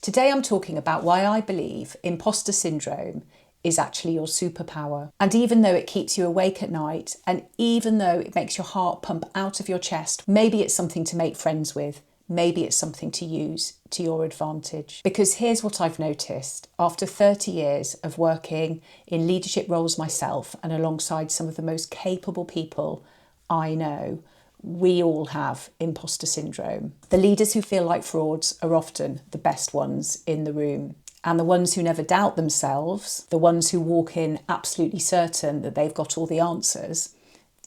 Today I'm talking about why I believe imposter syndrome is actually your superpower. And even though it keeps you awake at night, and even though it makes your heart pump out of your chest, maybe it's something to make friends with, maybe it's something to use to your advantage. Because here's what I've noticed. After 30 years of working in leadership roles myself and alongside some of the most capable people I know, we all have imposter syndrome. The leaders who feel like frauds are often the best ones in the room. And the ones who never doubt themselves, the ones who walk in absolutely certain that they've got all the answers,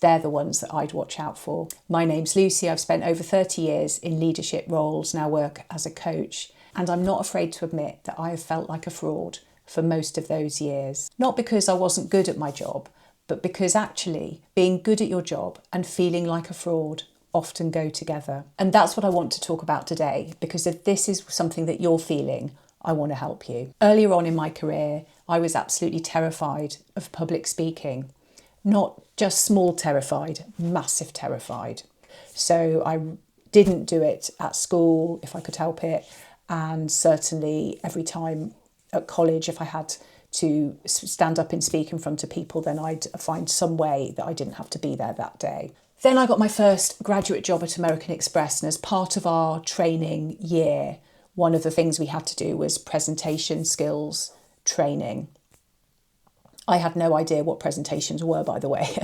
they're the ones that I'd watch out for. My name's Lucy. I've spent over 30 years in leadership roles, now work as a coach. And I'm not afraid to admit that I have felt like a fraud for most of those years. Not because I wasn't good at my job, but because actually being good at your job and feeling like a fraud often go together. And that's what I want to talk about today, because if this is something that you're feeling, I want to help you. Earlier on in my career, I was absolutely terrified of public speaking. Not just small terrified, massive terrified. So I didn't do it at school if I could help it. And certainly every time at college, if I had to stand up and speak in front of people, then I'd find some way that I didn't have to be there that day. Then I got my first graduate job at American Express, and as part of our training year, one of the things we had to do was presentation skills training. I had no idea what presentations were, by the way,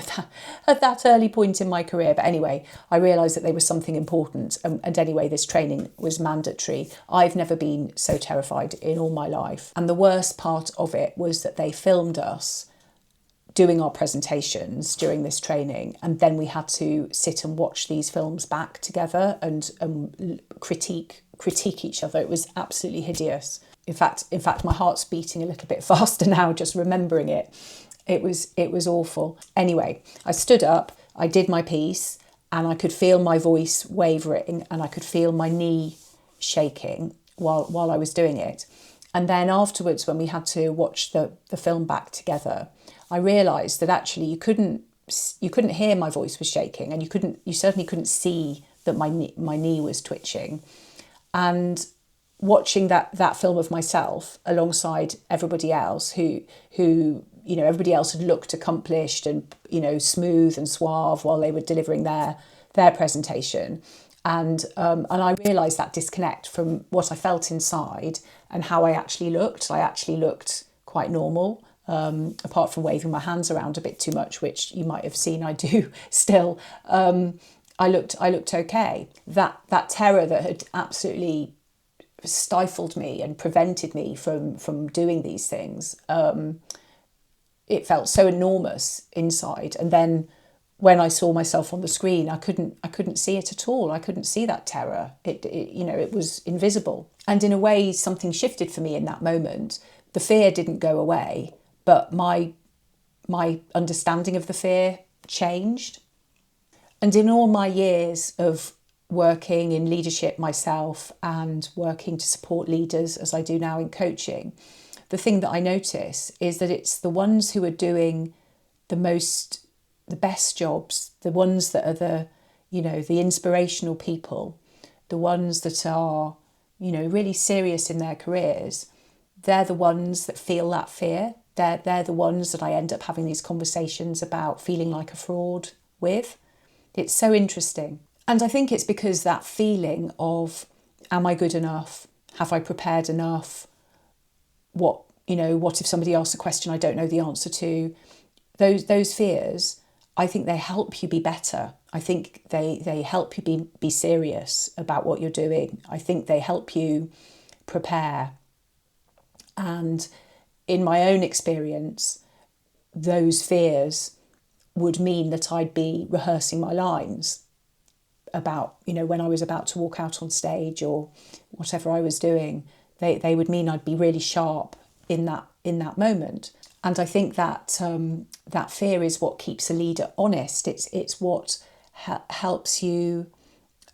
at that early point in my career. But anyway, I realised that they were something important. And anyway, this training was mandatory. I've never been so terrified in all my life. And the worst part of it was that they filmed us doing our presentations during this training. And then we had to sit and watch these films back together and critique each other. It was absolutely hideous. In fact, my heart's beating a little bit faster now just remembering it. It was awful. Anyway, I stood up, I did my piece, and I could feel my voice wavering and I could feel my knee shaking while I was doing it. And then afterwards, when we had to watch the film back together, I realised that actually you couldn't hear my voice was shaking, and you certainly couldn't see that my knee was twitching. And watching that film of myself alongside everybody else who everybody else had looked accomplished and smooth and suave while they were delivering their presentation, and I realised that disconnect from what I felt inside and how I actually looked. I actually looked quite normal, apart from waving my hands around a bit too much, which you might have seen I do still. I looked okay. That terror that had absolutely stifled me and prevented me from doing these things, it felt so enormous inside. And then when I saw myself on the screen, I couldn't see it at all. I couldn't see that terror. It was invisible. And in a way, something shifted for me in that moment. The fear didn't go away, but my understanding of the fear changed. And in all my years of working in leadership myself and working to support leaders as I do now in coaching, the thing that I notice is that it's the ones who are doing the best jobs, the ones that are the inspirational people, the ones that are, really serious in their careers. They're the ones that feel that fear. They're the ones that I end up having these conversations about feeling like a fraud with. It's so interesting. And I think it's because that feeling of, am I good enough? Have I prepared enough? What if somebody asks a question I don't know the answer to? Those fears, I think they help you be better. I think they help you be serious about what you're doing. I think they help you prepare. And in my own experience, those fears would mean that I'd be rehearsing my lines about, when I was about to walk out on stage or whatever I was doing. They would mean I'd be really sharp in that moment. And I think that that fear is what keeps a leader honest. It's what helps you.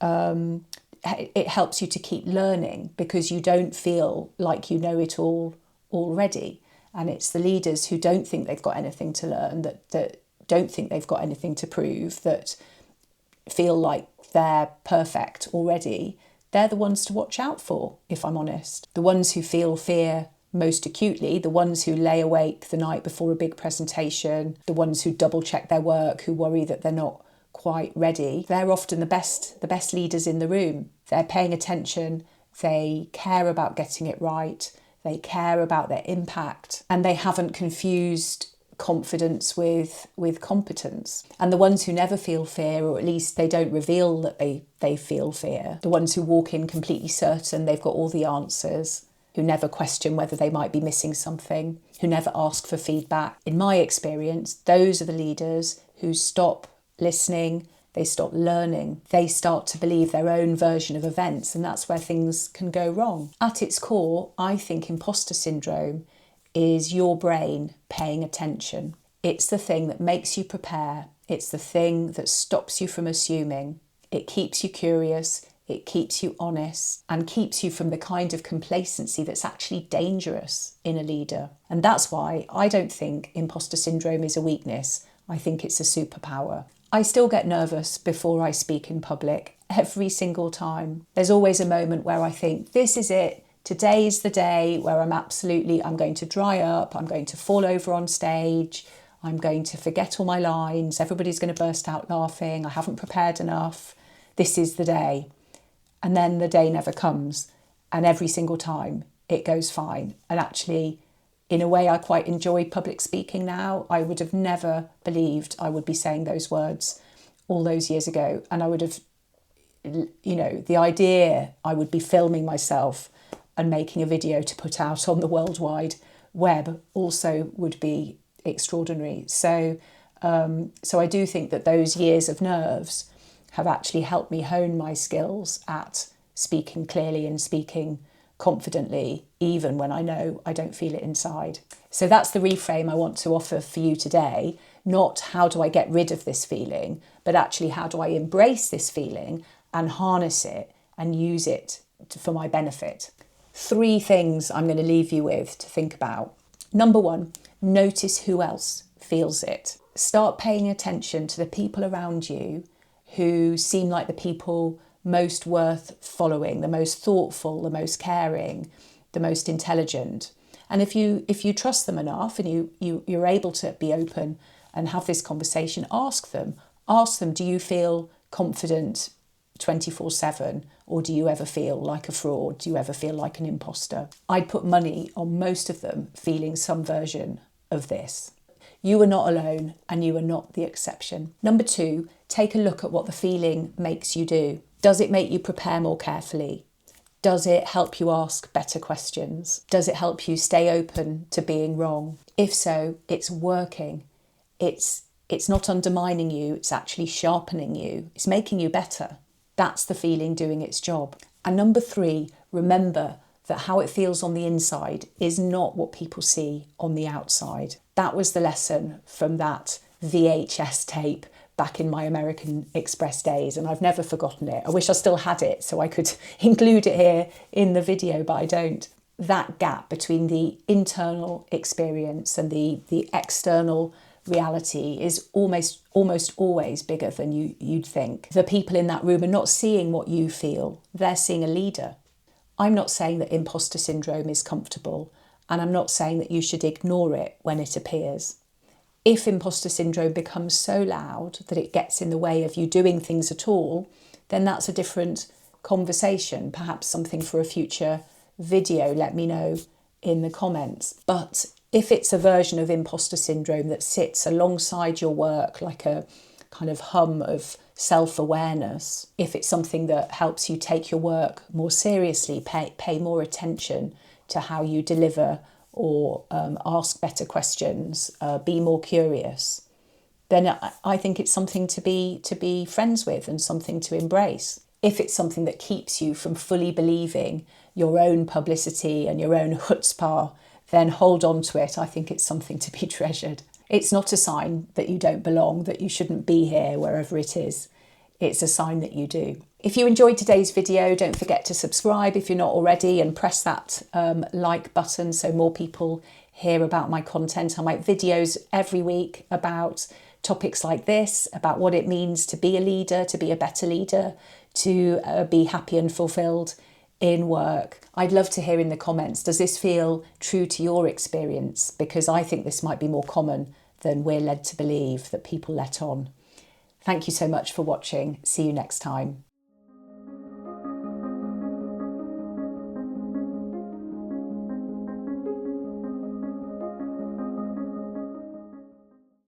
It helps you to keep learning, because you don't feel like you know it all already. And it's the leaders who don't think they've got anything to learn, that don't think they've got anything to prove, that feel like they're perfect already. they're the ones to watch out for, if I'm honest. The ones who feel fear most acutely, the ones who lay awake the night before a big presentation, the ones who double check their work, who worry that they're not quite ready, they're often the best leaders in the room. They're paying attention, they care about getting it right, they care about their impact, and they haven't confused confidence with competence. And the ones who never feel fear, or at least they don't reveal that they feel fear, the ones who walk in completely certain they've got all the answers, who never question whether they might be missing something, who never ask for feedback. In my experience, those are the leaders who stop listening, they stop learning, they start to believe their own version of events, and that's where things can go wrong. At its core, I think imposter syndrome is your brain paying attention. It's the thing that makes you prepare. It's the thing that stops you from assuming. It keeps you curious, it keeps you honest, and keeps you from the kind of complacency that's actually dangerous in a leader. And that's why I don't think imposter syndrome is a weakness. I think it's a superpower. I still get nervous before I speak in public, every single time. There's always a moment where I think, this is it. Today's the day where I'm going to dry up, I'm going to fall over on stage, I'm going to forget all my lines, everybody's going to burst out laughing, I haven't prepared enough. This is the day. And then the day never comes. And every single time it goes fine. And actually, in a way, I quite enjoy public speaking now. I would have never believed I would be saying those words all those years ago. And I would have, the idea I would be filming myself and making a video to put out on the World Wide Web also would be extraordinary. So I do think that those years of nerves have actually helped me hone my skills at speaking clearly and speaking confidently, even when I know I don't feel it inside. So that's the reframe I want to offer for you today. Not how do I get rid of this feeling, but actually how do I embrace this feeling and harness it and use it for my benefit. 3 things I'm going to leave you with to think about. Number 1, notice who else feels it. Start paying attention to the people around you who seem like the people most worth following, the most thoughtful, the most caring, the most intelligent. And if you trust them enough and you're able to be open and have this conversation, ask them, do you feel confident 24/7, or do you ever feel like a fraud? Do you ever feel like an imposter? I'd put money on most of them feeling some version of this. You are not alone, and you are not the exception. Number 2, take a look at what the feeling makes you do. Does it make you prepare more carefully? Does it help you ask better questions? Does it help you stay open to being wrong? If so, it's working. It's not undermining you, it's actually sharpening you. It's making you better. That's the feeling doing its job. And number 3, remember that how it feels on the inside is not what people see on the outside. That was the lesson from that VHS tape back in my American Express days, and I've never forgotten it. I wish I still had it so I could include it here in the video, but I don't. That gap between the internal experience and the external reality is almost always bigger than you'd think. The people in that room are not seeing what you feel, they're seeing a leader. I'm not saying that imposter syndrome is comfortable, and I'm not saying that you should ignore it when it appears. If imposter syndrome becomes so loud that it gets in the way of you doing things at all, then that's a different conversation, perhaps something for a future video. Let me know in the comments. But if it's a version of imposter syndrome that sits alongside your work like a kind of hum of self-awareness, if it's something that helps you take your work more seriously, pay more attention to how you deliver or ask better questions, be more curious, then I think it's something to be friends with and something to embrace. If it's something that keeps you from fully believing your own publicity and your own chutzpah, then hold on to it. I think it's something to be treasured. It's not a sign that you don't belong, that you shouldn't be here, wherever it is. It's a sign that you do. If you enjoyed today's video, don't forget to subscribe if you're not already, and press that like button so more people hear about my content. I make videos every week about topics like this, about what it means to be a leader, to be a better leader, to be happy and fulfilled in work? I'd love to hear in the comments, does this feel true to your experience? Because I think this might be more common than we're led to believe, that people let on. Thank you so much for watching. See you next time.